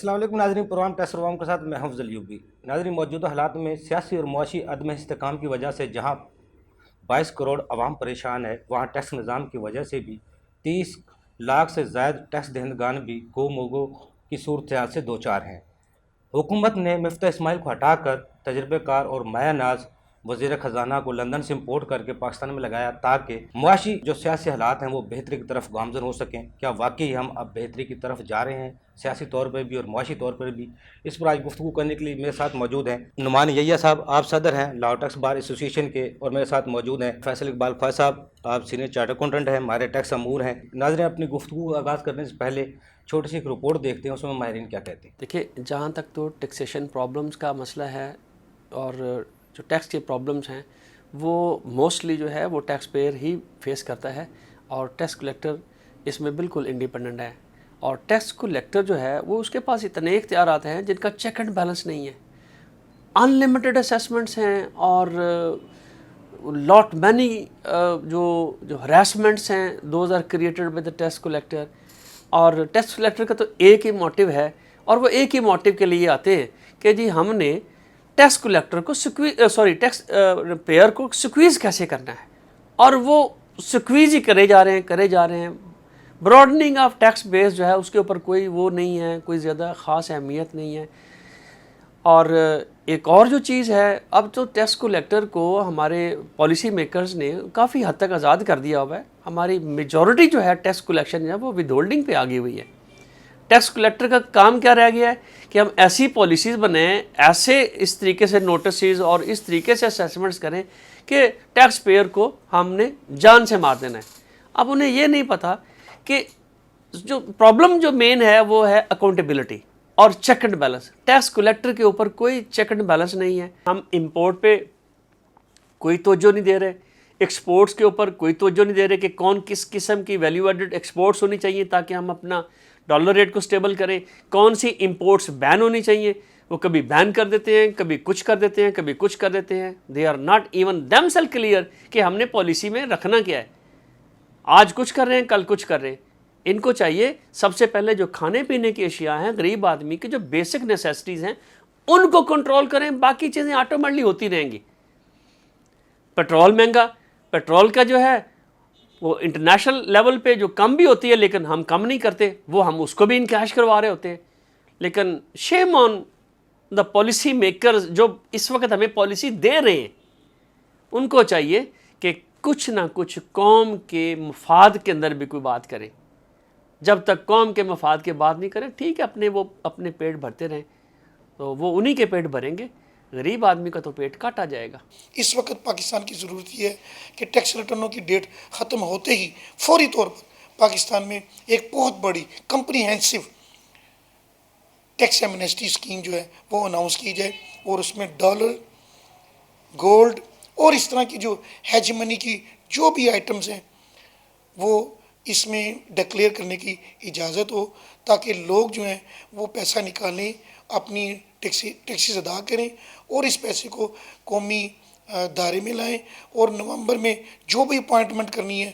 السلام علیکم ناظرین، پروگرام ٹیکس ریفارم کے ساتھ میں حفظ الایوبی۔ ناظرین، موجودہ حالات میں سیاسی اور معاشی عدم استحکام کی وجہ سے جہاں 22 کروڑ عوام پریشان ہے، وہاں ٹیکس نظام کی وجہ سے بھی 30 لاکھ سے زائد ٹیکس دہندگان بھی گو موگو کی صورتحال سے دوچار ہیں۔ حکومت نے مفتاح اسماعیل کو ہٹا کر تجربہ کار اور مایہ ناز وزیر خزانہ کو لندن سے امپورٹ کر کے پاکستان میں لگایا تاکہ معاشی جو سیاسی حالات ہیں وہ بہتری کی طرف گامزن ہو سکیں۔ کیا واقعی ہم اب بہتری کی طرف جا رہے ہیں، سیاسی طور پر بھی اور معاشی طور پر بھی؟ اس پر آج گفتگو کرنے کے لیے میرے ساتھ موجود ہیں نعمان یحییٰ صاحب، آپ صدر ہیں لاء ٹیکس بار ایسوسی ایشن کے، اور میرے ساتھ موجود ہیں فیصل اقبال خواجہ صاحب، آپ سینئر چارٹر اکاؤنٹنٹ ہیں، ماہر ٹیکس امور ہیں۔ ناظرین، اپنی گفتگو کا آغاز کرنے سے پہلے چھوٹی سی ایک رپورٹ دیکھتے ہیں، اس میں ماہرین کیا کہتے ہیں۔ دیکھیے، جہاں تک تو ٹیکسیشن پرابلمز کا مسئلہ ہے اور جو ٹیکس کے پرابلمز ہیں وہ موسٹلی جو ہے وہ ٹیکس پیئر ہی فیس کرتا ہے، اور ٹیکس کلیکٹر اس میں بالکل انڈیپینڈنٹ ہے۔ اور ٹیکس کلیکٹر جو ہے وہ اس کے پاس اتنے اختیارات ہیں جن کا چیک اینڈ بیلنس نہیں ہے، ان لمیٹڈ اسیسمنٹس ہیں، اور لاٹ مینی جو ہراسمنٹس ہیں those are created by the tax collector. اور ٹیکس کلیکٹر کا تو ایک ہی موٹیو ہے، اور وہ ایک ہی موٹیو کے لیے آتے ہیں کہ جی ہم نے ٹیکس کلیکٹر کو ٹیکس پیئر کو سکویز کیسے کرنا ہے، اور وہ سکویز ہی کرے جا رہے ہیں۔ براڈننگ آف ٹیکس بیس جو ہے اس کے اوپر کوئی وہ نہیں ہے، کوئی زیادہ خاص اہمیت نہیں ہے۔ اور ایک اور جو چیز ہے، اب تو ٹیکس کلیکٹر کو ہمارے پالیسی میکرز نے کافی حد تک آزاد کر دیا ہوا ہے۔ ہماری میجورٹی جو ہے ٹیکس کلیکشن ہے وہ ود ہولڈنگ پہ آگی ہوئی ہے۔ ٹیکس کلیکٹر کا کام کیا رہ گیا ہے کہ ہم ایسی پالیسیز بنائیں، ایسے اس طریقے سے نوٹسز اور اس طریقے سے اسیسمنٹس کریں کہ ٹیکس پیئر کو ہم نے جان سے مار دینا ہے۔ اب انہیں یہ نہیں پتہ کہ جو پرابلم جو مین ہے وہ ہے اکاؤنٹیبلٹی اور check and balance. Tax collector کے اوپر کوئی چیک اینڈ بیلنس نہیں ہے۔ ہم امپورٹ پہ کوئی توجہ نہیں دے رہے، ایکسپورٹس کے اوپر کوئی توجہ نہیں دے رہے کہ کون کس قسم کی ویلیو ایڈڈ ایکسپورٹس ہونی چاہیے تاکہ ہم اپنا ڈالر ریٹ کو سٹیبل کریں، کون سی امپورٹس بین ہونی چاہیے۔ وہ کبھی بین کر دیتے ہیں، کبھی کچھ کر دیتے ہیں، کبھی کچھ کر دیتے ہیں۔ They are not even themselves clear کہ ہم نے پالیسی میں رکھنا کیا ہے۔ آج کچھ کر رہے ہیں، کل کچھ کر رہے ہیں۔ ان کو چاہیے سب سے پہلے جو کھانے پینے کی اشیاء ہیں، غریب آدمی کی جو بیسک نیسیسٹیز ہیں ان کو کنٹرول کریں، باقی چیزیں آٹومیٹکلی ہوتی رہیں گی۔ پیٹرول مہنگا، پیٹرول کا جو ہے وہ انٹرنیشنل لیول پہ جو کم بھی ہوتی ہے لیکن ہم کم نہیں کرتے، وہ ہم اس کو بھی انکیش کروا رہے ہوتے ہیں۔ لیکن شیم آن دا پالیسی میکرز جو اس وقت ہمیں پالیسی دے رہے ہیں، ان کو چاہیے کہ کچھ نہ کچھ قوم کے مفاد کے اندر بھی کوئی بات کریں۔ جب تک قوم کے مفاد کے بات نہیں کریں، ٹھیک ہے، وہ اپنے پیٹ بھرتے رہیں، تو وہ انہی کے پیٹ بھریں گے، غریب آدمی کا تو پیٹ کاٹا جائے گا۔ اس وقت پاکستان کی ضرورت یہ ہے کہ ٹیکس ریٹرنوں کی ڈیٹ ختم ہوتے ہی فوری طور پر پاکستان میں ایک بہت بڑی کمپریہنسو ٹیکس ایمنیسٹی اسکیم جو ہے وہ اناؤنس کی جائے، اور اس میں ڈالر، گولڈ اور اس طرح کی جو ہیج منی کی جو بھی آئٹمز ہیں وہ اس میں ڈکلیئر کرنے کی اجازت ہو، تاکہ لوگ جو ہیں وہ پیسہ نکالیں، اپنی ٹیکسیز ادا کریں اور اس پیسے کو قومی دائرے میں لائیں۔ اور نومبر میں جو بھی اپوائنٹمنٹ کرنی ہے،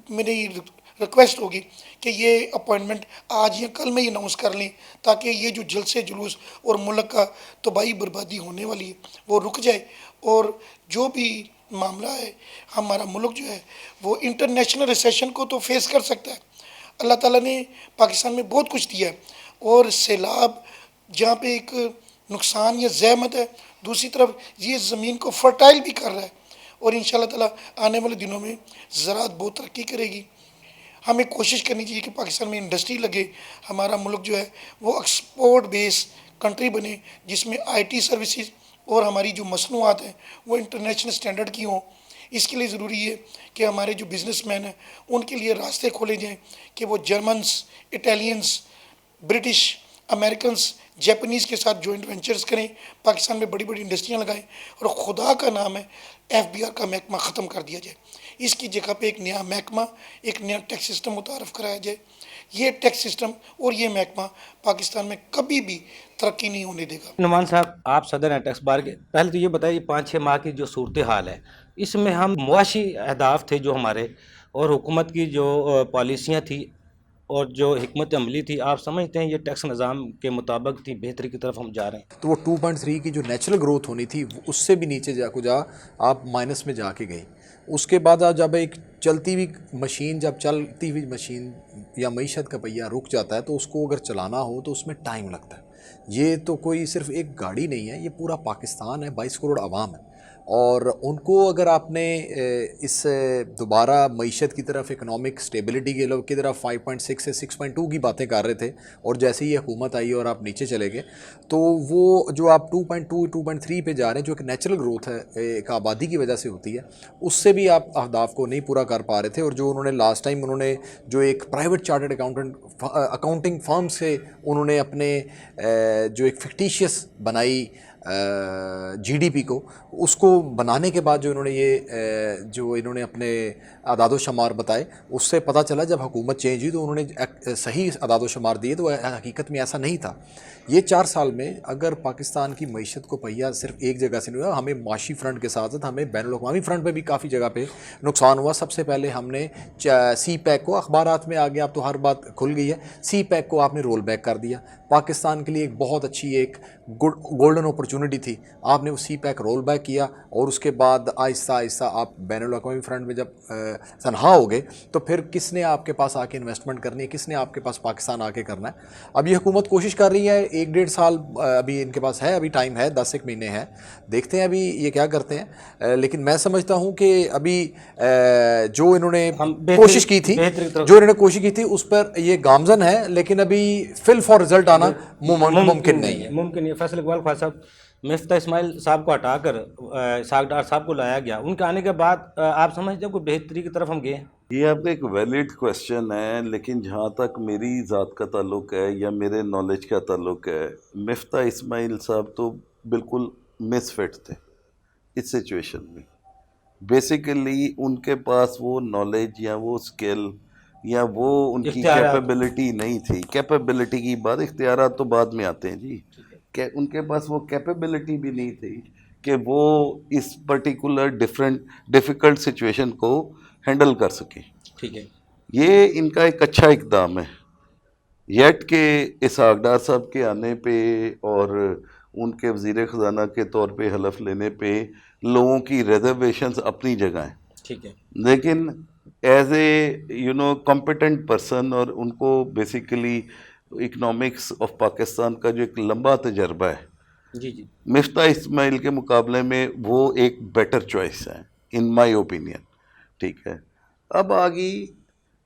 میری ریکویسٹ ہوگی کہ یہ اپوائنٹمنٹ آج یا کل میں ہی اناؤنس کر لیں، تاکہ یہ جو جلسے جلوس اور ملک کا تباہی بربادی ہونے والی ہے وہ رک جائے، اور جو بھی معاملہ ہے ہمارا ملک جو ہے وہ انٹرنیشنل ریسیشن کو تو فیس کر سکتا ہے۔ اللہ تعالیٰ نے پاکستان میں بہت کچھ دیا ہے، اور سیلاب جہاں پہ ایک نقصان یا زحمت ہے، دوسری طرف یہ زمین کو فرٹائل بھی کر رہا ہے، اور انشاءاللہ تعالیٰ آنے والے دنوں میں زراعت بہت ترقی کرے گی۔ ہمیں کوشش کرنی چاہیے کہ پاکستان میں انڈسٹری لگے، ہمارا ملک جو ہے وہ ایکسپورٹ بیس کنٹری بنے، جس میں آئی ٹی سروسز اور ہماری جو مصنوعات ہیں وہ انٹرنیشنل سٹینڈرڈ کی ہوں۔ اس کے لیے ضروری ہے کہ ہمارے جو بزنس مین ہیں ان کے لیے راستے کھولے جائیں کہ وہ جرمنز، اٹالینز، برٹش، امریکنز، جیپنیز کے ساتھ جوائنٹ وینچرز کریں، پاکستان میں بڑی بڑی انڈسٹریاں لگائیں، اور خدا کا نام ہے FBR کا محکمہ ختم کر دیا جائے، اس کی جگہ پہ ایک نیا محکمہ، ایک نیا ٹیکس سسٹم متعارف کرایا جائے۔ یہ ٹیکس سسٹم اور یہ محکمہ پاکستان میں کبھی بھی ترقی نہیں ہونے دے گا۔ نعمان صاحب، آپ صدر ہیں ٹیکس بار کے، پہلے تو یہ بتائیے 5-6 ماہ کی جو صورتحال ہے اس میں ہم معاشی اہداف تھے جو ہمارے، اور حکومت کی جو پالیسیاں تھیں اور جو حکمت عملی تھی، آپ سمجھتے ہیں یہ ٹیکس نظام کے مطابق تھی، بہتری کی طرف ہم جا رہے ہیں؟ تو وہ 2.3 کی جو نیچرل گروتھ ہونی تھی اس سے بھی نیچے جا آپ مائنس میں جا کے گئی. اس کے بعد آپ جب ایک چلتی ہوئی مشین، جب چلتی ہوئی مشین یا معیشت کا پہیہ رک جاتا ہے تو اس کو اگر چلانا ہو تو اس میں ٹائم لگتا ہے. یہ تو کوئی صرف ایک گاڑی نہیں ہے، یہ پورا پاکستان ہے، 22 کروڑ عوام ہے. اور ان کو اگر آپ نے اس دوبارہ معیشت کی طرف، اکنامک سٹیبلٹی کی طرف 5.6 سے 6.2 کی باتیں کر رہے تھے، اور جیسے ہی حکومت آئی اور آپ نیچے چلے گئے تو وہ جو آپ 2.2 2.3 پہ جا رہے ہیں، جو ایک نیچرل گروتھ ہے ایک آبادی کی وجہ سے ہوتی ہے، اس سے بھی آپ اہداف کو نہیں پورا کر پا رہے تھے. اور جو انہوں نے لاسٹ ٹائم انہوں نے جو ایک پرائیویٹ چارٹرڈ اکاؤنٹنگ فرم سے انہوں نے اپنے جو ایک فکٹیشیس بنائی جی ڈی پی کو، اس کو بنانے کے بعد جو انہوں نے جو انہوں نے اپنے اعداد و شمار بتائے، اس سے پتہ چلا جب حکومت چینج ہوئی تو انہوں نے صحیح اعداد و شمار دیے، تو حقیقت میں ایسا نہیں تھا. یہ 4 سال میں اگر پاکستان کی معیشت کو پہیہ صرف ایک جگہ سے نہیں ہوا، ہمیں معاشی فرنٹ کے ساتھ ساتھ ہمیں بین الاقوامی فرنٹ پہ بھی کافی جگہ پہ نقصان ہوا. سب سے پہلے ہم نے سی پیک کو، اخبارات میں آگے اب تو ہر بات کھل گئی ہے، سی پیک کو آپ نے رول بیک کر دیا. پاکستان کے لیے ایک بہت اچھی ایک گولڈن اپرچونٹی تھی، آپ نے وہ سی پیک رول بیک کیا. اور اس کے بعد آہستہ آہستہ آپ بین الاقوامی فرنٹ میں جب تنہا ہو گئے تو پھر کس نے آپ کے پاس آ کے انویسٹمنٹ کرنی ہے، کس نے آپ کے پاس پاکستان آ کے کرنا ہے. اب یہ حکومت کوشش کر رہی ہے، 1.5 سال ابھی ان کے پاس ہے، ابھی ٹائم ہے، 10 ایک مہینے ہے، دیکھتے ہیں ابھی یہ کیا کرتے ہیں. لیکن میں سمجھتا ہوں کہ ابھی جو انہوں نے کوشش کی تھی اس پر یہ گامزن ہے، لیکن ابھی فل فار رزلٹ آنا ممکن نہیں ہے. ممکن نہیں. فیصل اقبال خواجہ صاحب، مفتاح اسماعیل صاحب کو ہٹا کر اسحاق ڈار صاحب کو لایا گیا، ان کے آنے کے بعد آپ سمجھتے ہیں کوئی بہتری کی طرف ہم گئے ہیں؟ یہ آپ کا ایک ویلڈ کویشچن ہے، لیکن جہاں تک میری ذات کا تعلق ہے یا میرے نالج کا تعلق ہے، مفتاح اسماعیل صاحب تو بالکل مس فٹ تھے اس سچویشن میں. بیسیکلی ان کے پاس وہ نالج یا وہ اسکل یا وہ ان کی کیپیبلٹی نہیں تھی. کیپیبلٹی کی بات، اختیارات تو بعد میں آتے ہیں جی. کہ ان کے پاس وہ کیپیبلٹی بھی نہیں تھی کہ وہ اس پرٹیکولر ڈیفیکلٹ سچویشن کو ہینڈل کر سکیں. ٹھیک ہے، یہ ان کا ایک اچھا اقدام ہے. یٹ کہ اسحاق ڈار صاحب کے آنے پہ اور ان کے وزیر خزانہ کے طور پہ حلف لینے پہ لوگوں کی ریزرویشنز اپنی جگہ ہیں. ٹھیک ہے، لیکن ایز اے کمپیٹنٹ پرسن، اور ان کو بیسیکلی اکنامکس آف پاکستان کا جو ایک لمبا تجربہ ہے، جی جی، مفتاح اسماعیل کے مقابلے میں وہ ایک بیٹر چوائس ہے ان مائی اوپینین. ٹھیک ہے، اب آگی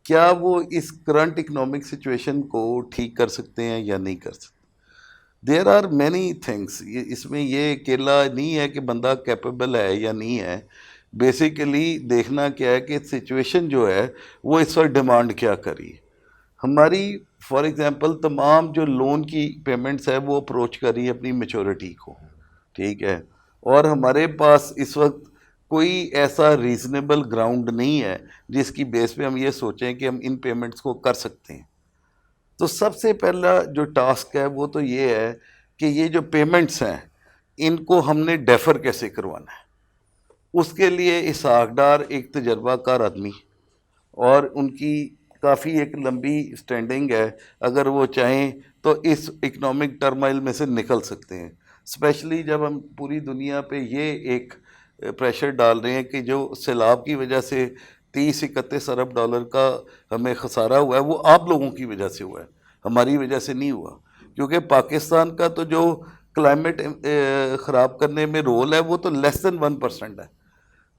کیا وہ اس کرنٹ اکنامک سچویشن کو ٹھیک کر سکتے ہیں یا نہیں کر سکتے. There are many things. اس میں یہ اکیلا نہیں ہے کہ بندہ کیپیبل ہے یا نہیں ہے. بیسیکلی دیکھنا کیا ہے کہ سچویشن جو ہے وہ اس وقت ڈیمانڈ کیا کری. ہماری فار ایگزامپل تمام جو لون کی پیمنٹس ہے وہ اپروچ کری اپنی میچورٹی کو. ٹھیک ہے، اور ہمارے پاس اس وقت کوئی ایسا ریزنیبل گراؤنڈ نہیں ہے جس کی بیس پہ ہم یہ سوچیں کہ ہم ان پیمنٹس کو کر سکتے ہیں. تو سب سے پہلا جو ٹاسک ہے وہ تو یہ ہے کہ یہ جو پیمنٹس ہیں ان کو ہم نے ڈیفر کیسے کروانا ہے. اس کے لیے اسحاق ڈار ایک تجربہ کار آدمی، اور ان کی کافی ایک لمبی سٹینڈنگ ہے. اگر وہ چاہیں تو اس اکنامک ٹرمائل میں سے نکل سکتے ہیں. اسپیشلی جب ہم پوری دنیا پہ یہ ایک پریشر ڈال رہے ہیں کہ جو سیلاب کی وجہ سے 30-31 ارب ڈالر کا ہمیں خسارہ ہوا ہے وہ آپ لوگوں کی وجہ سے ہوا ہے، ہماری وجہ سے نہیں ہوا. کیونکہ پاکستان کا تو جو کلائمیٹ خراب کرنے میں رول ہے وہ تو لیس دین 1% ہے.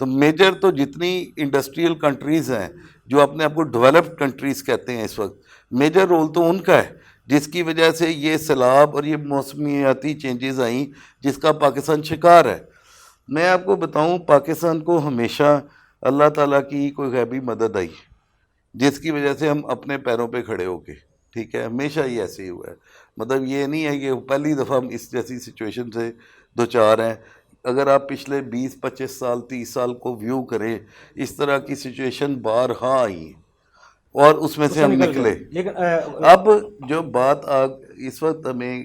تو میجر تو جتنی انڈسٹریل کنٹریز ہیں جو اپنے آپ کو ڈیولپڈ کنٹریز کہتے ہیں اس وقت، میجر رول تو ان کا ہے، جس کی وجہ سے یہ سیلاب اور یہ موسمیاتی چینجز آئیں جس کا پاکستان شکار ہے. میں آپ کو بتاؤں، پاکستان کو ہمیشہ اللہ تعالیٰ کی کوئی غیبی مدد آئی جس کی وجہ سے ہم اپنے پیروں پہ کھڑے ہو گئے. ٹھیک ہے، ہمیشہ یہ ایسے ہی ہوا ہے. مطلب یہ نہیں ہے کہ پہلی دفعہ ہم اس جیسی سچویشن سے دوچار ہیں. اگر آپ پچھلے 20-25 سال 30 سال کو ویو کریں، اس طرح کی سچویشن بارہا آئی ہیں اور اس میں سے ہم نکلے. لیکن اب جو بات اس وقت ہمیں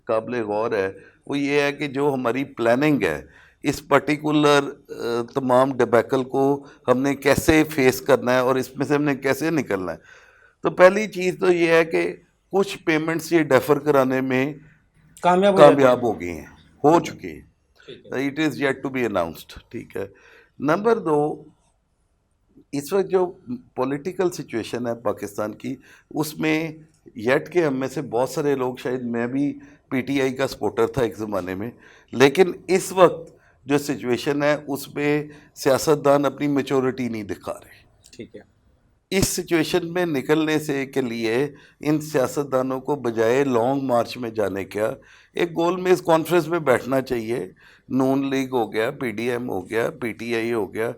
قابل غور ہے وہ یہ ہے کہ جو ہماری پلاننگ ہے اس پرٹیکولر تمام ڈبیکل کو ہم نے کیسے فیس کرنا ہے اور اس میں سے ہم نے کیسے نکلنا ہے. تو پہلی چیز تو یہ ہے کہ کچھ پیمنٹس یہ ڈیفر کرانے میں کامیاب ہو گئی ہیں، ہو چکی ہیں، it is yet to be announced. ٹھیک ہے. نمبر 2، اس وقت جو پولیٹیکل سچویشن ہے پاکستان کی، اس میں یٹ کے ہم میں سے بہت سارے لوگ، شاید میں بھی پی ٹی آئی کا سپورٹر تھا ایک زمانے میں، لیکن اس وقت جو سچویشن ہے اس میں سیاستدان اپنی میچورٹی نہیں دکھا رہے. ٹھیک ہے. اس سچویشن میں نکلنے سے کے لیے ان سیاستدانوں کو بجائے لانگ مارچ میں جانے کا ایک گول میز کانفرنس میں بیٹھنا چاہیے. نون لیگ ہو گیا، پی ڈی ایم ہو گیا، پی ٹی آئی ہو گیا.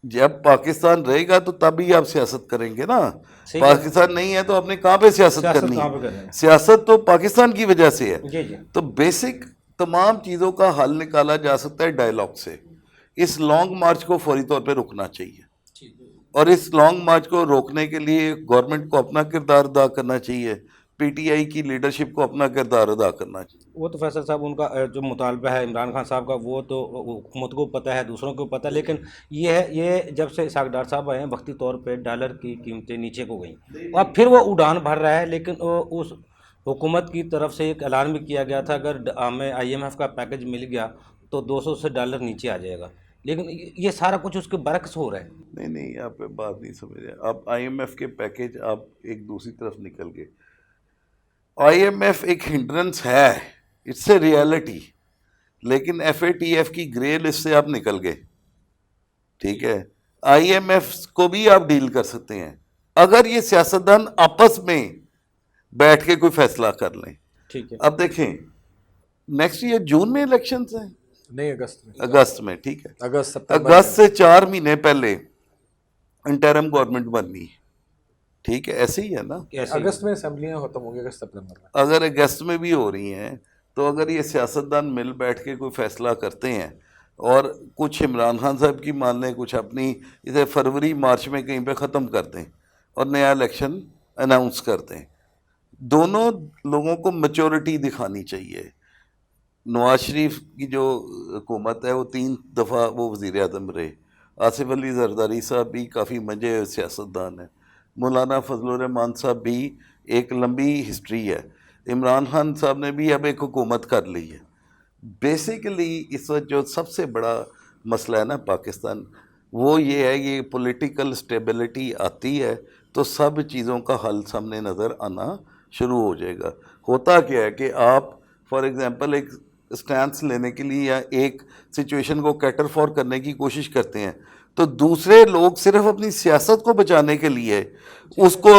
جب پاکستان رہے گا تو تبھی آپ سیاست کریں گے نا. پاکستان نہیں ہے تو آپ نے کہاں پہ سیاست کرنی ہے؟ سیاست تو پاکستان کی وجہ سے ہے. تو بیسک تمام چیزوں کا حل نکالا جا سکتا ہے ڈائیلاگ سے. اس لانگ مارچ کو فوری طور پہ رکنا چاہیے، اور اس لانگ مارچ کو روکنے کے لیے گورنمنٹ کو اپنا کردار ادا کرنا چاہیے، پی ٹی آئی کی لیڈرشپ کو اپنا کردار ادا کرنا چاہیے. وہ تو فیصل صاحب ان کا جو مطالبہ ہے عمران خان صاحب کا، وہ تو حکومت کو پتہ ہے، دوسروں کو پتہ ہے، لیکن یہ جب سے اسحاق ڈار صاحب آئے ہیں وقتی طور پہ ڈالر کی قیمتیں نیچے کو گئیں، اب پھر وہ اڑان بھر رہا ہے. لیکن اس حکومت کی طرف سے ایک اعلان بھی کیا گیا تھا اگر ہمیں آئی ایم ایف کا پیکج مل گیا تو 200 سے ڈالر نیچے آ جائے گا، لیکن یہ سارا کچھ اس کے برعکس ہو رہا ہے. نہیں آپ بات نہیں سمجھ رہے. آپ آئی ایم ایف کے پیکج آپ ایک دوسری طرف نکل گئے. آئی ایم ایف ایک ہنڈرنس ہے، اٹس اے ریالٹی، لیکن ایف اے ٹی ایف کی گرے لسٹ سے آپ نکل گئے. ٹھیک ہے. آئی ایم ایف کو بھی آپ ڈیل کر سکتے ہیں اگر یہ سیاستدان آپس میں بیٹھ کے کوئی فیصلہ کر لیں. ٹھیک ہے. اب دیکھیں نیکسٹ ایئر جون میں الیکشنز ہیں، نہیں اگست میں. ٹھیک ہے. اگست سے 4 مہینے پہلے انٹرم گورنمنٹ بننی. ٹھیک ہے. ایسے ہی ہے نا. اگست میں اسمبلیاں ختم ہوں گی، اگست سپتمبر میں. اگر اگست میں بھی ہو رہی ہیں تو اگر یہ سیاستدان مل بیٹھ کے کوئی فیصلہ کرتے ہیں اور کچھ عمران خان صاحب کی مان لیں، کچھ اپنی اسے فروری مارچ میں کہیں پہ ختم کر دیں اور نیا الیکشن اناؤنس کر دیں. دونوں لوگوں کو میچورٹی دکھانی چاہیے. نواز شریف کی جو حکومت ہے وہ 3 دفعہ وہ وزیر اعظم رہے. آصف علی زرداری صاحب بھی کافی منجے سیاستدان ہیں. مولانا فضل الرحمان صاحب بھی ایک لمبی ہسٹری ہے. عمران خان صاحب نے بھی اب ایک حکومت کر لی ہے. بیسیکلی اس وقت جو سب سے بڑا مسئلہ ہے نا پاکستان، وہ یہ ہے یہ پولیٹیکل اسٹیبلٹی آتی ہے تو سب چیزوں کا حل سامنے نظر آنا شروع ہو جائے گا. ہوتا کیا ہے کہ آپ فار ایگزامپل ایک اسٹینس لینے کے لیے یا ایک سچویشن کو کیٹر فور کرنے کی کوشش کرتے ہیں تو دوسرے لوگ صرف اپنی سیاست کو بچانے کے لیے اس کو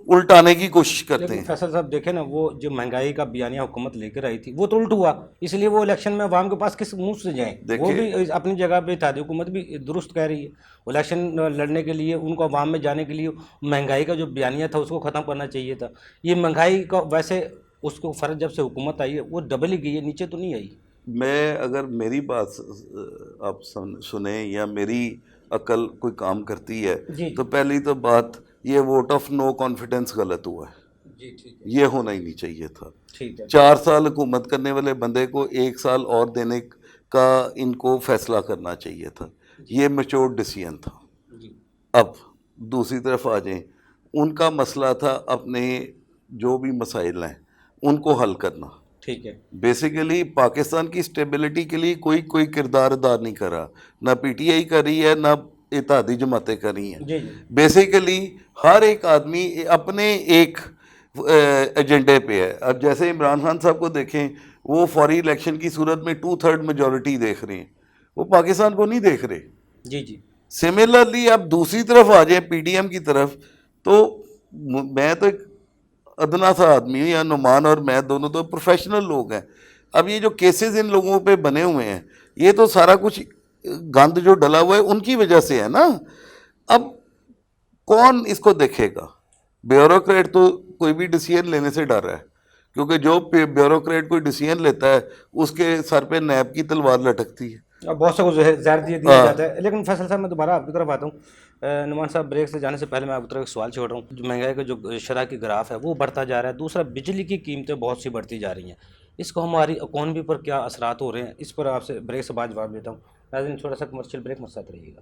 الٹانے کی کوشش کرتے ہیں. فیصل صاحب دیکھیں نا، وہ جو مہنگائی کا بیانیہ حکومت لے کر آئی تھی وہ تو الٹ ہوا، اس لیے وہ الیکشن میں عوام کے پاس کس منہ سے جائیں. وہ بھی اپنی جگہ پہ اتحادی حکومت بھی درست کہہ رہی ہے، الیکشن لڑنے کے لیے ان کو عوام میں جانے کے لیے مہنگائی کا جو بیانیہ تھا اس کو ختم کرنا چاہیے تھا. یہ مہنگائی کا ویسے اس کو فرض جب سے حکومت آئی ہے وہ ڈبل ہی گئی ہے، نیچے تو نہیں آئی. میں اگر میری بات آپ سنیں یا میری عقل کوئی کام کرتی ہے تو پہلی تو بات یہ ووٹ آف نو کانفیڈنس غلط ہوا ہے. یہ ہونا ہی نہیں چاہیے تھا. 4 سال حکومت کرنے والے بندے کو 1 سال اور دینے کا ان کو فیصلہ کرنا چاہیے تھا. یہ میچور ڈیسیژن تھا. اب دوسری طرف آ جائیں، ان کا مسئلہ تھا اپنے جو بھی مسائل ہیں ان کو حل کرنا. ٹھیک ہے. بیسیکلی پاکستان کی اسٹیبلٹی کے لیے کوئی کردار ادا نہیں کر رہا، نہ پی ٹی آئی کر رہی ہے نہ اتحادی جماعتیں کر رہی ہیں. بیسیکلی ہر ایک آدمی اپنے ایک ایجنڈے پہ ہے. اب جیسے عمران خان صاحب کو دیکھیں، وہ فوری الیکشن کی صورت میں 2/3 میجورٹی دیکھ رہے ہیں، وہ پاکستان کو نہیں دیکھ رہے. سملرلی آپ دوسری طرف آ جائیں پی ڈی ایم کی طرف، تو میں تو ایک ادنا سا آدمی ہوں، یا نعمان اور میں دونوں تو پروفیشنل لوگ ہیں. اب یہ جو کیسز ان لوگوں پہ بنے ہوئے ہیں یہ تو سارا کچھ گند جو ڈلا ہوا ہے ان کی وجہ سے ہے نا. اب کون اس کو دیکھے گا؟ بیوروکریٹ تو کوئی بھی ڈیسیژن لینے سے ڈر رہا ہے، کیونکہ جو بیوروکریٹ کوئی ڈیسیژن لیتا ہے اس کے سر پہ نیب کی تلوار لٹکتی ہے. بہت سے کو زہر دیا جاتا ہے. لیکن فیصل صاحب میں دوبارہ آپ کی طرف آتا ہوں. نعمان صاحب بریک سے جانے سے پہلے میں آپ کی طرف ایک سوال چھوڑ رہا ہوں. جو مہنگائی کا جو شرح کی گراف ہے وہ بڑھتا جا رہا ہے. دوسرا بجلی کی قیمتیں بہت سی بڑھتی جا رہی ہیں. اس کو ہماری اکانومی پر کیا اثرات ہو رہے ہیں، اس پر آپ سے بریک سے بعد جواب لیتا ہوں. ناظرین چھوٹا سا کمرشل بریک، مجھ ساتھ رہیے گا.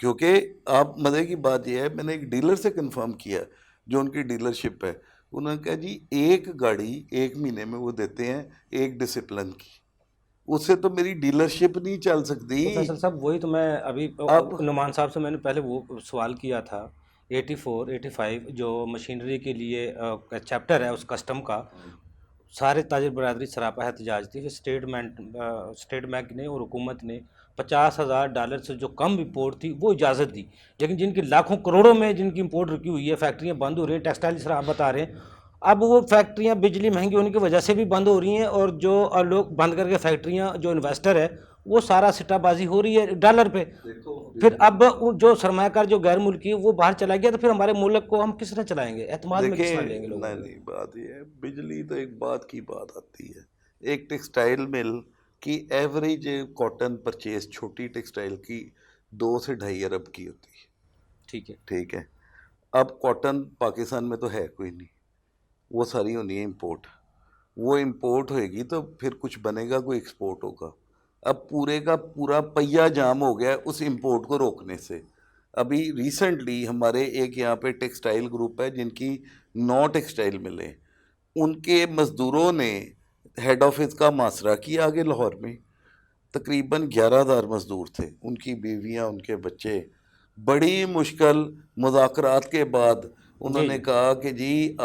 کیونکہ آپ مزے کی بات یہ ہے، میں نے ایک ڈیلر سے کنفرم کیا جو ان کی ڈیلرشپ ہے، انہوں نے کہا جی ایک گاڑی ایک مہینے میں وہ دیتے ہیں ایک ڈسپلن کی، اس سے تو میری ڈیلرشپ نہیں چل سکتی. تو فیصل صاحب وہی تو میں ابھی نعمان صاحب سے میں نے پہلے وہ سوال کیا تھا 84 85 جو مشینری کے لیے چیپٹر ہے اس کسٹم کا، سارے تاجر برادری سراپا احتجاج تھی. پھر اسٹیٹ بینک نے اور حکومت نے $50,000 سے جو کم امپورٹ تھی وہ اجازت دی، لیکن جن کی لاکھوں کروڑوں میں جن کی امپورٹ رکی ہوئی ہے، فیکٹریاں بند ہو رہی ہیں، ٹیکسٹائل جس طرح آپ بتا رہے ہیں، اب وہ فیکٹریاں بجلی مہنگی ہونے کی وجہ سے بھی بند ہو رہی ہیں، اور جو لوگ بند کر کے فیکٹریاں، جو انویسٹر ہے وہ سارا سٹہ بازی ہو رہی ہے ڈالر پہ. پھر اب جو سرمایہ کار جو غیر ملکی وہ باہر چلا گیا، تو پھر ہمارے ملک کو ہم کس طرح چلائیں گے، اعتماد میں کس طرح لیں گے لوگوں کو؟ نہیں بات یہ ہے، بجلی تو ایک بات کی بات آتی ہے. ایک ٹیکسٹائل مل کی ایوریج کاٹن پرچیز چھوٹی ٹیکسٹائل کی 2 سے 2.5 ارب کی ہوتی ہے. ٹھیک ہے. ٹھیک ہے، اب کاٹن پاکستان میں تو ہے کوئی نہیں، وہ ساری ہونی ہے امپورٹ. وہ امپورٹ ہوئے گی تو پھر کچھ بنے گا، کوئی ایکسپورٹ ہوگا. اب پورے کا پورا پہیہ جام ہو گیا اس امپورٹ کو روکنے سے. ابھی ریسنٹلی ہمارے ایک یہاں پہ ٹیکسٹائل گروپ ہے جن کی 9 ٹیکسٹائل ملیں، ان کے مزدوروں نے ہیڈ آفس کا محاصرہ کیا آگے لاہور میں. تقریباً 11,000 مزدور تھے، ان کی بیویاں، ان کے بچے. بڑی مشکل مذاکرات کے بعد انہوں نے کہا کہ جی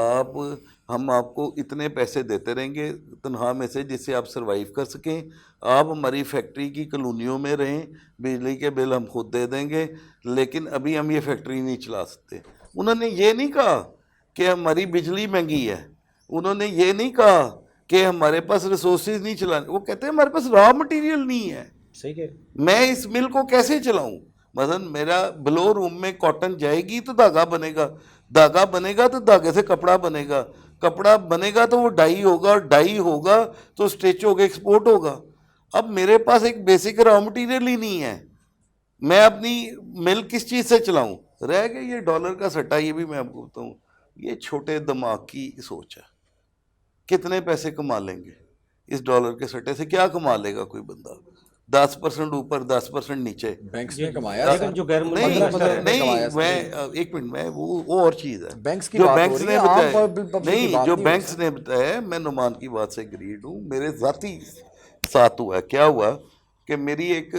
ہم آپ کو اتنے پیسے دیتے رہیں گے تنخواہ میں سے جس سے آپ سروائیو کر سکیں، آپ ہماری فیکٹری کی کالونیوں میں رہیں، بجلی کے بل ہم خود دے دیں گے، لیکن ابھی ہم یہ فیکٹری نہیں چلا سکتے. انہوں نے یہ نہیں کہا کہ ہماری بجلی مہنگی ہے، انہوں نے یہ نہیں کہا کہ ہمارے پاس ریسورسز نہیں چلانے، وہ کہتے ہیں ہمارے پاس را مٹیریل نہیں ہے، صحیح ہے. میں اس مل کو کیسے چلاؤں؟ مثلا میرا بلو روم میں کاٹن جائے گی تو دھاگا بنے گا، دھاگا بنے گا تو دھاگے سے کپڑا بنے گا، کپڑا بنے گا تو وہ ڈائی ہوگا، اور ڈائی ہوگا تو اسٹیچ ہوگا، ایکسپورٹ ہوگا. اب میرے پاس ایک بیسک را مٹیریل ہی نہیں ہے، میں اپنی مل کس چیز سے چلاؤں؟ رہ گیا یہ ڈالر کا سٹا. یہ بھی میں آپ کو بتاؤں، یہ چھوٹے دماغ کی سوچ ہے. کتنے پیسے کما لیں گے اس ڈالر کے سٹے سے؟ کیا کما لے گا کوئی بندہ؟ 10% اوپر، 10% نیچے. بینکس نے کمایا لیکن جو غیر ملکی نہیں میں ایک منٹ میں وہ اور چیز ہے بینکس کی جو بات بینکس ہو رہی نے ہے، عام بتایا. پبلک کی نہیں، بات جو نہیں ہو بینکس نے بتایا، میں نعمان کی بات سے اگریڈ ہوں. میرے ذاتی ساتھ ہوا ہے. کیا ہوا کہ میری ایک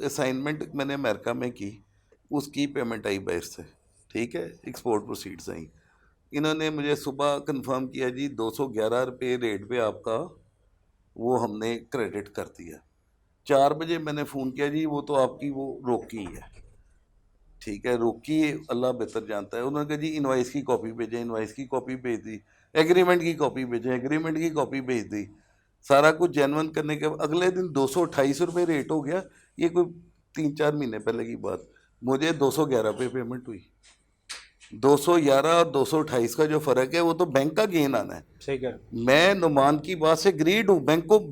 اسائنمنٹ میں نے امریکہ میں کی، اس کی پیمنٹ آئی باہر سے، ٹھیک ہے، ایکسپورٹ پروسیڈز آئیں. انہوں نے مجھے صبح کنفرم کیا جی 211 روپے ریٹ پہ آپ کا وہ ہم نے کریڈٹ کر دیا. 4 بجے میں نے فون کیا جی وہ تو آپ کی وہ روکی ہے. ٹھیک ہے، روکی اللہ بہتر جانتا ہے. انہوں نے کہا جی انوائس کی کاپی بھیجیں، انوائس کی کاپی بھیج دی. ایگریمنٹ کی کاپی بھیجیں، ایگریمنٹ کی کاپی بھیج دی. سارا کچھ جینون کرنے کے بعد اگلے دن 228 روپے ریٹ ہو گیا. یہ کوئی 3-4 مہینے پہلے کی بات. مجھے 211 روپے پیمنٹ ہوئی. 211 اور 228 کا جو فرق ہے وہ تو بینک کا گین آنا ہے. صحیح کہہ. میں نعمان کی بات سے گریڈ ہوں.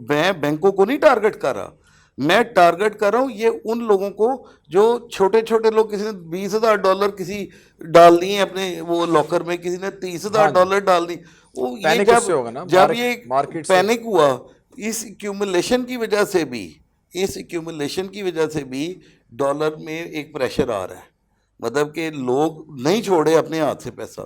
میں بینکوں کو نہیں ٹارگٹ کر رہا، میں ٹارگٹ کر رہا ہوں یہ ان لوگوں کو جو چھوٹے چھوٹے لوگ. کسی نے $20,000 کسی ڈال دیے اپنے وہ لاکر میں، کسی نے $30,000 ڈال دی. وہ یہ جب یہ پینک ہوا، اس ایکیومولیشن کی وجہ سے بھی ڈالر میں ایک پریشر آ رہا ہے. مطلب کہ لوگ نہیں چھوڑے اپنے ہاتھ سے پیسہ.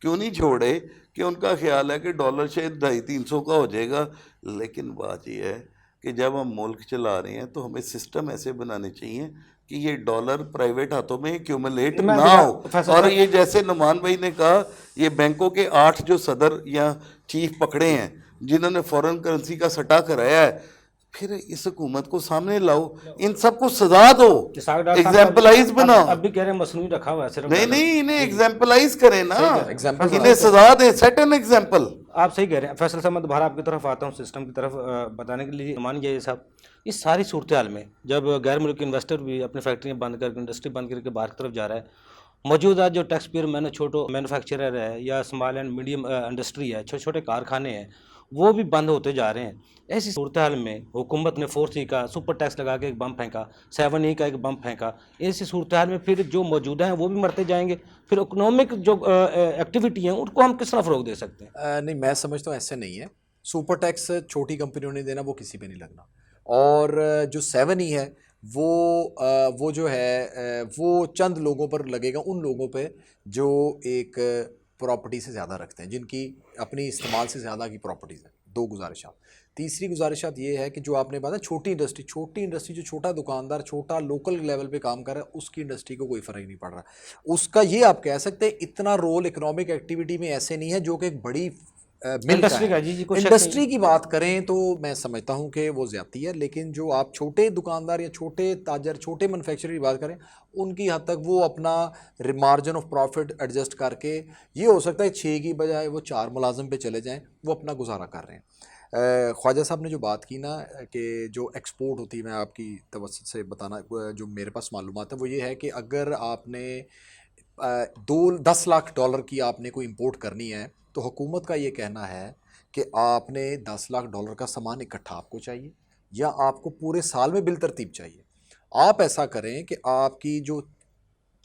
کیوں نہیں چھوڑے؟ کہ ان کا خیال ہے کہ ڈالر شاید 250-300 کا ہو جائے گا. لیکن بات یہ ہے کہ جب ہم ملک چلا رہے ہیں تو ہمیں سسٹم ایسے بنانے چاہیے کہ یہ ڈالر پرائیویٹ ہاتھوں میں ایکیومولیٹ نہ ہو. اور یہ جیسے نعمان بھائی نے کہا، یہ بینکوں کے 8 جو صدر یا چیف پکڑے ہیں جنہوں نے فورن کرنسی کا سٹا کرایا ہے، پھر اس حکومت کو سامنے لاؤ، ان سب کو سزا دو، ایگزامپلائز بناؤ. اب بھی کہہ رہے ہیں مصنوعی رکھا ہوا ہے صرف. نہیں انہیں ایگزامپلائز کریں نا، انہیں سزا دیں، سیٹ این ایگزامپل. آپ صحیح کہہ رہے ہیں فیصل صاحب. میں دوبارہ آپ کی طرف آتا ہوں، سسٹم کی طرف بتانے کے لیے. مان یہ صاحب، اس ساری صورتحال میں جب غیر ملکی انویسٹر بھی اپنی فیکٹریاں بند کر کے، انڈسٹری بند کر کے باہر کی طرف جا رہا ہے، موجودہ جو ٹیکس پیئر چھوٹو مینوفیکچرر ہے یا اسمال اینڈ میڈیم انڈسٹری ہے، چھوٹے چھوٹے کارخانے ہیں، وہ بھی بند ہوتے جا رہے ہیں. ایسی صورتحال میں حکومت نے 4C کا سپر ٹیکس لگا کے ایک بم پھینکا، 7E کا ایک بم پھینکا. ایسی صورتحال میں پھر جو موجودہ ہیں وہ بھی مرتے جائیں گے. پھر اکنامک جو ایکٹیویٹی ہیں ان کو ہم کس طرح فروغ دے سکتے ہیں؟ نہیں، میں سمجھتا ہوں ایسے نہیں ہے. سپر ٹیکس چھوٹی کمپنیوں نے دینا، وہ کسی پہ نہیں لگنا. اور جو 7E ہے وہ جو ہے وہ چند لوگوں پر لگے گا، ان لوگوں پہ جو ایک پراپرٹی سے زیادہ رکھتے ہیں، جن کی اپنی استعمال سے زیادہ کی پراپرٹیز ہیں. 2 گزارشات. تیسری گزارشات یہ ہے کہ جو آپ نے بات ہے چھوٹی انڈسٹری جو چھوٹا دکاندار چھوٹا لوکل لیول پہ کام کر رہا ہے، اس کی انڈسٹری کو کوئی فرق نہیں پڑ رہا. اس کا یہ آپ کہہ سکتے ہیں اتنا رول اکنامک ایکٹیویٹی میں ایسے نہیں ہے جو کہ ایک بڑی انڈسٹری کا. جی کوئی شک نہیں. انڈسٹری کی بات کریں تو میں سمجھتا ہوں کہ وہ زیادتی ہے، لیکن جو آپ چھوٹے دکاندار یا چھوٹے تاجر چھوٹے مینوفیکچرر کی بات کریں، ان کی حد تک وہ اپنا مارجن آف پروفٹ ایڈجسٹ کر کے، یہ ہو سکتا ہے 6 کی بجائے وہ 4 ملازم پہ چلے جائیں، وہ اپنا گزارا کر رہے ہیں. خواجہ صاحب نے جو بات کی نا کہ جو ایکسپورٹ ہوتی ہے، میں آپ کی توسط سے بتانا جو میرے پاس معلومات ہے وہ یہ ہے کہ اگر آپ نے 10 لاکھ ڈالر کی آپ نے کوئی امپورٹ کرنی ہے تو حکومت کا یہ کہنا ہے کہ آپ نے 10 لاکھ ڈالر کا سامان اکٹھا آپ کو چاہیے یا آپ کو پورے سال میں بالترتیب چاہیے. آپ ایسا کریں کہ آپ کی جو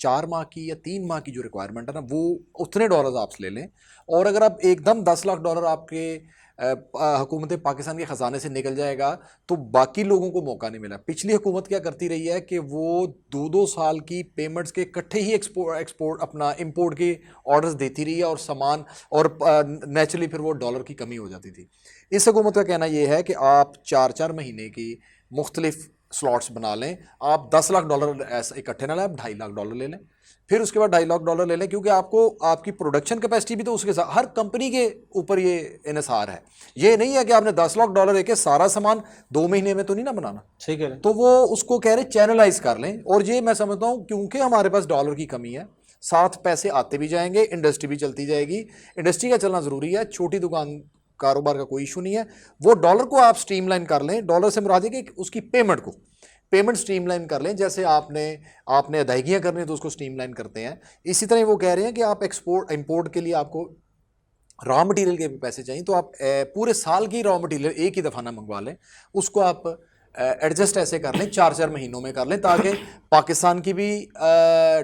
4 ماہ کی یا 3 ماہ کی جو ریکوائرمنٹ ہے نا، وہ اتنے ڈالرز آپ لے لیں، اور اگر آپ ایک دم 10 لاکھ ڈالر آپ کے حکومت پاکستان کے خزانے سے نکل جائے گا تو باقی لوگوں کو موقع نہیں ملا. پچھلی حکومت کیا کرتی رہی ہے کہ وہ 2 سال کی پیمنٹس کے اکٹھے ہی ایکسپورٹ اپنا امپورٹ کے آرڈرز دیتی رہی ہے، اور سامان اور نیچرلی پھر وہ ڈالر کی کمی ہو جاتی تھی. اس حکومت کا کہنا یہ ہے کہ آپ 4 مہینے کی مختلف سلاٹس بنا لیں. آپ 10 لاکھ ڈالر ایسا اکٹھے نہ لیں، آپ 2.5 لاکھ ڈالر لے لیں، پھر اس کے بعد 2.5 لاکھ ڈالر لے لیں، کیونکہ آپ کو آپ کی پروڈکشن کیپیسٹی بھی تو اس کے ساتھ ہر کمپنی کے اوپر یہ انحصار ہے. یہ نہیں ہے کہ آپ نے 10 لاکھ ڈالر لے کے سارا سامان 2 مہینے میں تو نہیں نا بنانا. صحیح کہہ رہے ہیں. تو وہ اس کو کہہ رہے چینلائز کر لیں، اور یہ میں سمجھتا ہوں کیونکہ ہمارے پاس ڈالر کی کمی ہے، ساتھ پیسے آتے بھی جائیں گے، انڈسٹری بھی چلتی جائے گی. انڈسٹری کا چلنا ضروری ہے، چھوٹی دکان کاروبار کا کوئی ایشو نہیں ہے. وہ ڈالر کو آپ سٹریم لائن کر لیں، ڈالر سے مراد ہے کہ اس کی پیمنٹ سٹریم لائن کر لیں. جیسے آپ نے ادائیگیاں کرنی ہیں تو اس کو سٹریم لائن کرتے ہیں، اسی طرح وہ کہہ رہے ہیں کہ آپ امپورٹ کے لیے آپ کو را مٹیریل کے پیسے چاہیے تو آپ پورے سال کی را مٹیریل ایک ہی دفعہ نہ منگوا لیں، اس کو آپ ایڈجسٹ ایسے کر لیں 4 مہینوں میں کر لیں، تاکہ پاکستان کی بھی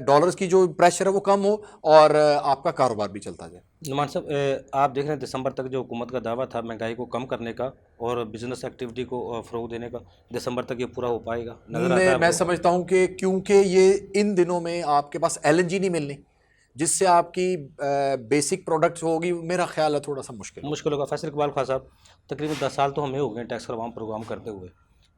ڈالرز کی جو پریشر ہے وہ کم ہو اور آپ کا کاروبار بھی چلتا جائے. نعمان صاحب، آپ دیکھ رہے ہیں دسمبر تک جو حکومت کا دعویٰ تھا مہنگائی کو کم کرنے کا اور بزنس ایکٹیویٹی کو فروغ دینے کا، دسمبر تک یہ پورا ہو پائے گا نظر آتا ہے؟ میں سمجھتا ہوں کہ کیونکہ یہ ان دنوں میں آپ کے پاس LNG نہیں ملنی، جس سے آپ کی بیسک پروڈکٹس ہوگی، میرا خیال ہے تھوڑا سا مشکل ہوگا. فیصل اقبال خان صاحب، تقریباً 10 سال تو ہمیں ہو گئے ٹیکس عوام پروگرام کرتے ہوئے.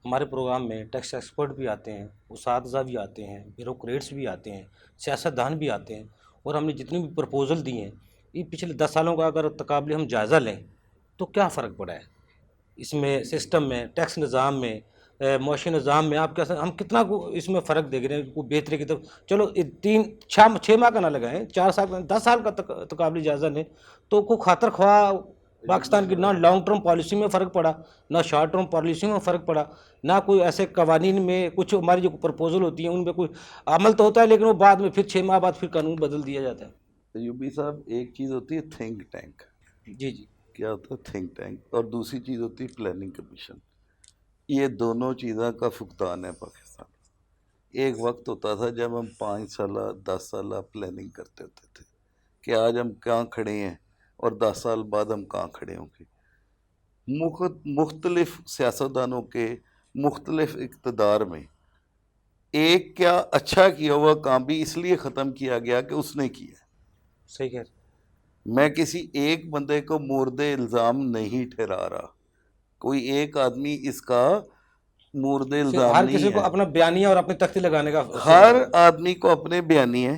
ہمارے پروگرام میں ٹیکس ایکسپرٹ بھی آتے ہیں، اساتذہ بھی آتے ہیں، بیوروکریٹس بھی آتے ہیں، سیاستدان بھی آتے ہیں، اور ہم نے جتنی بھی پرپوزل دی ہیں، یہ پچھلے 10 سالوں کا اگر تقابلی ہم جائزہ لیں تو کیا فرق پڑا ہے اس میں، سسٹم میں، ٹیکس نظام میں، معاشی نظام میں؟ آپ ہم کتنا اس میں فرق دیکھ رہے ہیں کوئی بہتری کی طرف؟ چلو 6 ماہ کا نہ لگائیں، 4 سال 10 سال کا تقابلی جائزہ لیں تو کوئی خاطر خواہ پاکستان کی نہ لانگ ٹرم پالیسی میں فرق پڑا، نہ شارٹ ٹرم پالیسی میں فرق پڑا، نہ کوئی ایسے قوانین میں کچھ ہماری جو پرپوزل ہوتی ہیں ان میں کوئی عمل تو ہوتا ہے، لیکن وہ بعد میں پھر 6 ماہ بعد پھر قانون بدل دیا جاتا ہے. ایوبی صاحب، ایک چیز ہوتی ہے تھنک ٹینک. جی کیا ہوتا ہے تھنک ٹینک، اور دوسری چیز ہوتی ہے پلاننگ کمیشن. یہ دونوں چیزوں کا فقدان ہے پاکستان. ایک وقت ہوتا تھا جب ہم 5 سالہ 10 سالہ پلاننگ کرتے ہوتے تھے کہ آج ہم کہاں کھڑے ہیں اور 10 سال بعد ہم کہاں کھڑے ہوں گے. مختلف سیاستدانوں کے مختلف اقتدار میں ایک کیا اچھا کیا ہوا کام بھی اس لیے ختم کیا گیا کہ اس نے کیا. صحیح کہہ رہے ہیں. میں کسی ایک بندے کو مورد الزام نہیں ٹھہرا رہا، کوئی ایک آدمی اس کا مورد الزام ہر نہیں کسی کو ہے. اپنا بیانیہ اور اپنی تختی لگانے کا ہر آدمی کو اپنے بیانیے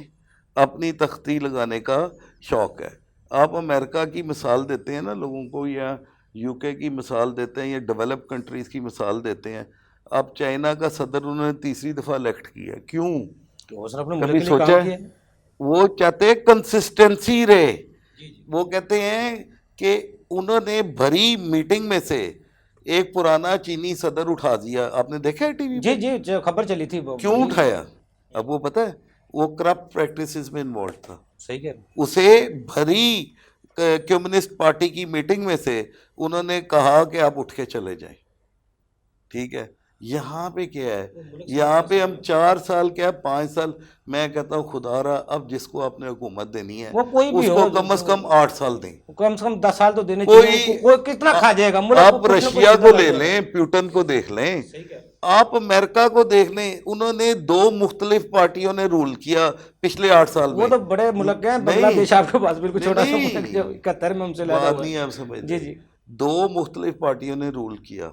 اپنی تختی لگانے کا شوق ہے. آپ امریکہ کی مثال دیتے ہیں نا لوگوں کو، یا UK کی مثال دیتے ہیں، یا ڈیولپ کنٹریز کی مثال دیتے ہیں. اب چائنا کا صدر انہوں نے 3ری دفعہ الیکٹ کیا، کیوں؟ کبھی سوچا ہے؟ وہ چاہتے ہیں کنسسٹنسی رہے. وہ کہتے ہیں کہ انہوں نے بھری میٹنگ میں سے ایک پرانا چینی صدر اٹھا دیا. آپ نے دیکھا ہے ٹی وی پہ؟ جی خبر چلی تھی. کیوں اٹھایا؟ اب وہ پتہ ہے وہ کرپٹ پریکٹسز میں انوالو تھا. صحیح کہہ رہے ہیں. اسے بھری کمیونسٹ پارٹی کی میٹنگ میں سے انہوں نے کہا کہ آپ اٹھ کے چلے جائیں. ٹھیک ہے، یہاں پہ کیا ہے, یہاں پہ ہم 4 سال کیا 5 سال, میں کہتا ہوں خدا را اب جس کو آپ نے حکومت دینی ہے وہ کوئی بھی اس ہو, کو کم از کم 8 سال دیں. کم سے کم 10 سال تو دینے چاہیے. کوئی کتنا کھا جائے گا ملک کو, آپ کچھ نہ کچھ رشیا ادھر کو آ لے جائے گا. لیں, پیوٹن کو دیکھ لیں, آپ امریکہ کو دیکھ لیں, انہوں نے 2 مختلف پارٹیوں نے رول کیا پچھلے 8 سال میں. وہ تو بڑے ملک ہیں, بنگلہ دیش آپ کے پاس بالکل چھوٹا سا ملک جو 71 میں ہم سے لگا بات ہوا نہیں ہے. آپ سمجھ جی جی 2 مختلف پارٹیوں نے رول کیا,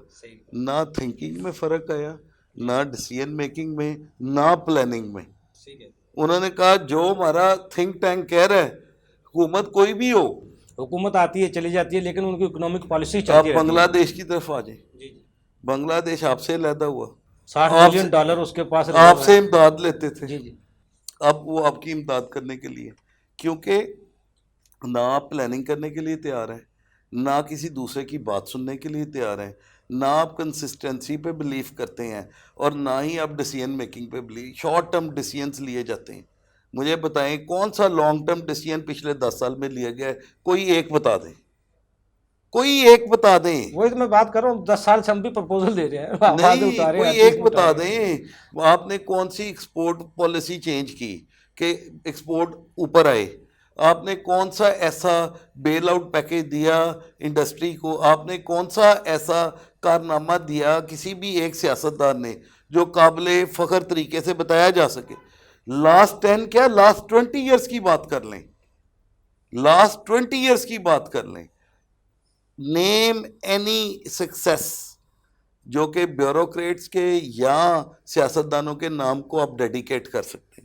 نہ تھنکنگ میں فرق آیا, نہ ڈیسیژن میکنگ میں, نہ پلاننگ میں. انہوں نے کہا جو ہمارا تھنک ٹینک کہہ رہا ہے, حکومت کوئی بھی ہو, حکومت آتی ہے چلی جاتی ہے لیکن ان کی اکنامک پالیسی آپ چلتی رہتی ہے. بنگلہ دیش کی طرف آ جائیں. بنگلہ دیش آپ سے علیحدہ ہوا, 60 آپ ملین ڈالر اس کے پاس آپ سے امداد لیتے تھے. جی جی اب وہ آپ کی امداد کرنے کے لیے, کیونکہ نہ آپ پلاننگ کرنے کے لیے تیار ہیں, نہ کسی دوسرے کی بات سننے کے لیے تیار ہیں, نہ آپ کنسسٹنسی پہ بلیف کرتے ہیں, اور نہ ہی آپ ڈیسیژن میکنگ پہ بلیف. شارٹ ٹرم ڈیسیژنس لیے جاتے ہیں. مجھے بتائیں کون سا لانگ ٹرم ڈیسیژن پچھلے 10 سال میں لیا گیا ہے, کوئی ایک بتا دیں, کوئی ایک بتا دیں. وہی تو میں بات کر رہا ہوں, 10 سال سے ہم بھی پرپوزل دے رہے ہیں, آوازیں نہیں, اٹھا رہے ہیں, کوئی ہر چیز ایک میں اٹھا بتا رہے ہیں. دیں. آپ نے کون سی ایکسپورٹ پالیسی چینج کی کہ ایکسپورٹ اوپر آئے؟ آپ نے کون سا ایسا بیل آؤٹ پیکیج دیا انڈسٹری کو؟ آپ نے کون سا ایسا کارنامہ دیا کسی بھی ایک سیاستدان نے جو قابل فخر طریقے سے بتایا جا سکے؟ لاسٹ 10 کیا لاسٹ 20 ایئرس کی بات کر لیں, لاسٹ 20 ایئرس کی بات کر لیں. نیم اینی سکسیس جو کہ بیوروکریٹس کے یا سیاستدانوں کے نام کو آپ ڈیڈیکیٹ کر سکتے ہیں.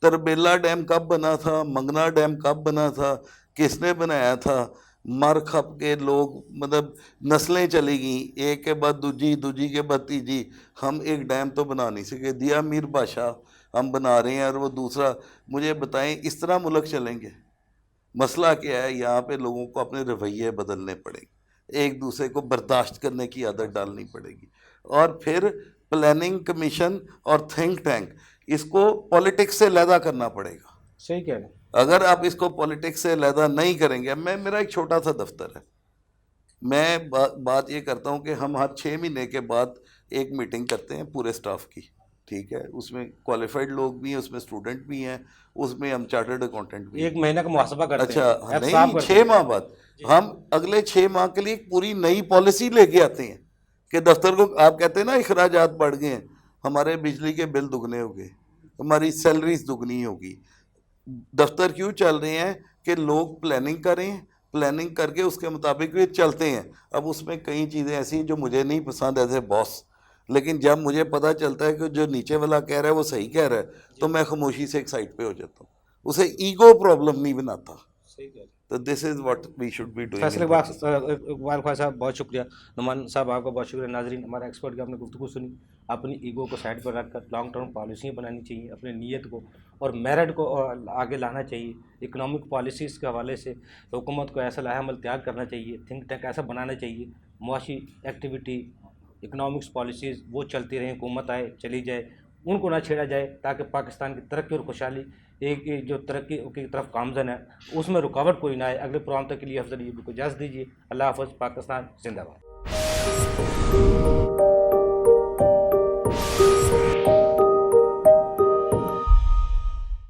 تربیلا ڈیم کب بنا تھا, منگنا ڈیم کب بنا تھا, کس نے بنایا تھا؟ مر کھپ کے لوگ, مطلب نسلیں چلی گئیں, ایک کے بعد دوجی, دوجی کے بعد تیجی, ہم ایک ڈیم تو بنا نہیں سکے. دیا میر بادشاہ ہم بنا رہے ہیں اور وہ دوسرا. مجھے بتائیں اس طرح ملک چلیں گے؟ مسئلہ کیا ہے, یہاں پہ لوگوں کو اپنے رویے بدلنے پڑیں گے, ایک دوسرے کو برداشت کرنے کی عادت ڈالنی پڑے گی, اور پھر پلاننگ کمیشن اور تھنک ٹینک اس کو پولیٹکس سے علیحدہ کرنا پڑے گا. صحیح کہہ رہے ہیں. اگر آپ اس کو پولیٹکس سے علیحدہ نہیں کریں گے, میرا ایک چھوٹا سا دفتر ہے, میں بات یہ کرتا ہوں کہ ہم ہر 6 مہینے کے بعد ایک میٹنگ کرتے ہیں پورے سٹاف کی, ٹھیک ہے, اس میں کوالیفائڈ لوگ بھی ہیں, اس میں اسٹوڈنٹ بھی ہیں, اس میں ہم چارٹرڈ اکاؤنٹنٹ بھی ہیں. 1 مہینے کا محاسبہ کرتے ہیں. اچھا نہیں, 6 ماہ بعد ہم اگلے 6 ماہ کے لیے ایک پوری نئی پالیسی لے کے آتے ہیں کہ دفتر کو, آپ کہتے ہیں نا اخراجات بڑھ گئے ہیں, ہمارے بجلی کے بل دگنے ہو گئے, ہماری سیلریز دگنی ہوگی. دفتر کیوں چل رہے ہیں کہ لوگ پلاننگ کریں, پلاننگ کر کے اس کے مطابق بھی چلتے ہیں. اب اس میں کئی چیزیں ایسی ہیں جو مجھے نہیں پسند ایز اے باس, لیکن جب مجھے پتہ چلتا ہے کہ جو نیچے والا کہہ رہا ہے وہ صحیح کہہ رہا ہے تو میں خاموشی سے ایک سائڈ پہ ہو جاتا ہوں, اسے ایگو پرابلم نہیں بناتا. تو this is what we should be doing. Faisal Iqbal خواہ صاحب بہت شکریہ, نعمان صاحب آپ کا بہت شکریہ. ناظرین, ہمارا ایکسپرٹ کی آپ نے گفتگو سنی. اپنی ایگو کو سائڈ پر رکھ کر لانگ ٹرم پالیسیاں بنانی چاہیے, اپنے نیت کو اور میرٹ کو آگے لانا چاہیے. اکنامک پالیسیز کے حوالے سے حکومت کو ایسا لاہ عمل تیار کرنا چاہیے, تھنک ٹینک ایسا بنانا چاہیے, معاشی ایکٹیویٹی اکنامکس پالیسیز وہ چلتی رہیں, حکومت آئے چلی جائے, ان کو نہ چھیڑا جائے, تاکہ پاکستان کی ترقی اور خوشحالی ایک جو ترقی کی طرف گامزن ہے اس میں رکاوٹ کوئی نہ آئے. اگلے پروگرام تک کے لیے افضل یہ کو اجازت دیجیے. اللہ حافظ. پاکستان زندہ باد.